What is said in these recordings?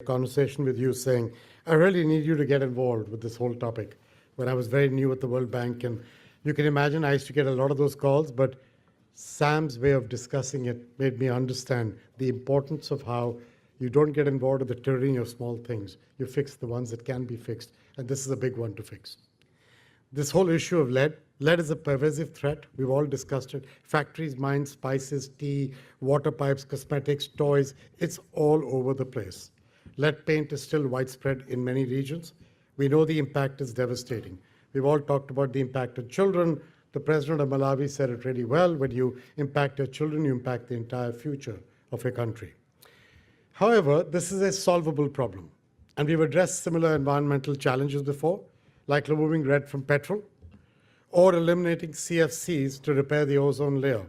conversation with you saying, I really need you to get involved with this whole topic when I was very new at the World Bank. And you can imagine I used to get a lot of those calls, but Sam's way of discussing it made me understand the importance of how you don't get involved with the tyranny of small things. You fix the ones that can be fixed. And this is a big one to fix. This whole issue of lead is a pervasive threat. We've all discussed it. Factories, mines, spices, tea, water pipes, cosmetics, toys, it's all over the place. Lead paint is still widespread in many regions. We know the impact is devastating. We've all talked about the impact on children. The president of Malawi said it really well. When you impact your children, you impact the entire future of your country. However, this is a solvable problem. And we've addressed similar environmental challenges before, like removing lead from petrol or eliminating CFCs to repair the ozone layer.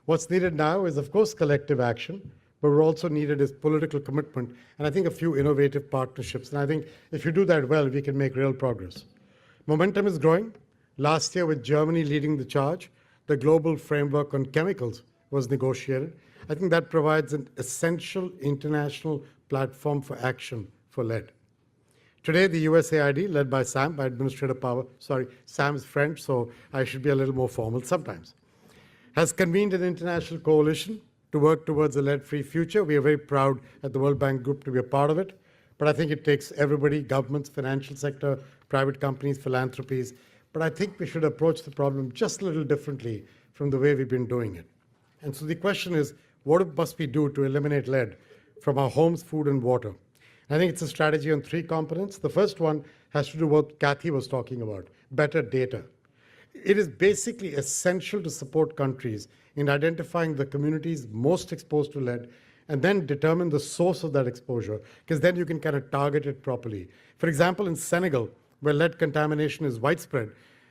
What's needed now is, of course, collective action, but what also needed is political commitment and I think a few innovative partnerships. And I think if you do that well, we can make real progress. Momentum is growing. Last year, with Germany leading the charge, the global framework on chemicals was negotiated. I think that provides an essential international platform for action for lead. Today, the USAID, led by Sam, by Administrative Power, Sam's French, so I should be a little more formal sometimes, has convened an international coalition to work towards a lead-free future. We are very proud at the World Bank Group to be a part of it, but I think it takes everybody, governments, financial sector, private companies, philanthropies, but I think we should approach the problem just a little differently from the way we've been doing it. And so the question is, what must we do to eliminate lead from our homes, food, and water? I think it's a strategy on three components. The first one has to do with what Kathy was talking about, better data. It is basically essential to support countries in identifying the communities most exposed to lead and then determine the source of that exposure, because then you can kind of target it properly. For example, in Senegal, where lead contamination is widespread,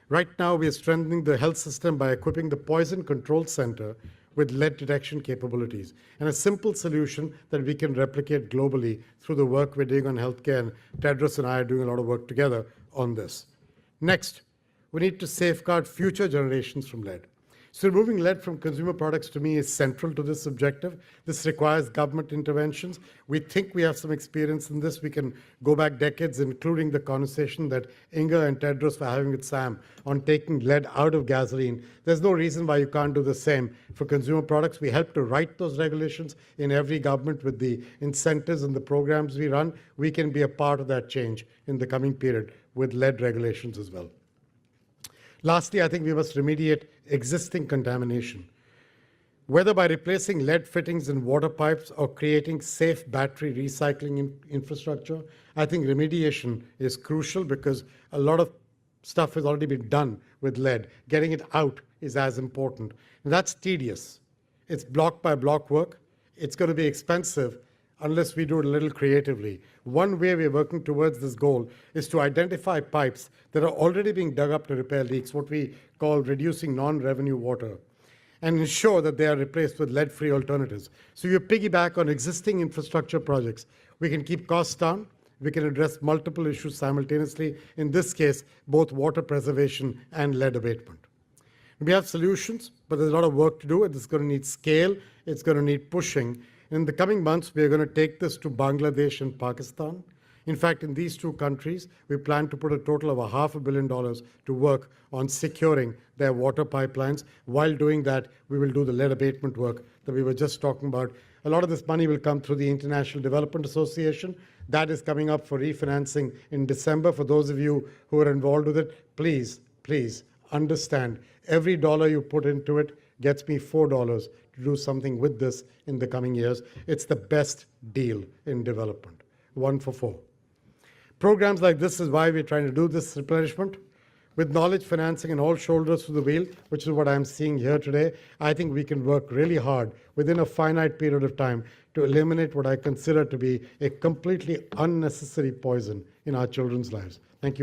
right now we are strengthening the health system by equipping the Poison Control Center with lead detection capabilities, and a simple solution that we can replicate globally through the work we're doing on healthcare, and Tedros and I are doing a lot of work together on this. Next, we need to safeguard future generations from lead. So removing lead from consumer products to me is central to this objective. This requires government interventions. We think we have some experience in this. We can go back decades, including the conversation that Inga and Tedros were having with Sam on taking lead out of gasoline. There's no reason why you can't do the same for consumer products. We help to write those regulations in every government with the incentives and the programs we run. We can be a part of that change in the coming period with lead regulations as well. Lastly, I think we must remediate existing contamination. Whether by replacing lead fittings in water pipes or creating safe battery recycling infrastructure, I think remediation is crucial because a lot of stuff has already been done with lead. Getting it out is as important. And that's tedious. It's block by block work. It's going to be expensive unless we do it a little creatively. One way we're working towards this goal is to identify pipes that are already being dug up to repair leaks, what we call reducing non-revenue water, and ensure that they are replaced with lead-free alternatives. So you piggyback on existing infrastructure projects. We can keep costs down. We can address multiple issues simultaneously. In this case, both water preservation and lead abatement. We have solutions, but there's a lot of work to do. It's going to need scale. It's going to need pushing. In the coming months, we are going to take this to Bangladesh and Pakistan. In fact, in these two countries, we plan to put a total of $500 million to work on securing their water pipelines. While doing that, we will do the lead abatement work that we were just talking about. A lot of this money will come through the International Development Association. That is coming up for refinancing in December. For those of you who are involved with it, please understand, every dollar you put into it gets me $4 to do something with this in the coming years. It's the best deal in development, 1 for 4. Programs like this is why we're trying to do this replenishment. With knowledge financing and all shoulders to the wheel, which is what I'm seeing here today, I think we can work really hard within a finite period of time to eliminate what I consider to be a completely unnecessary poison in our children's lives. Thank you.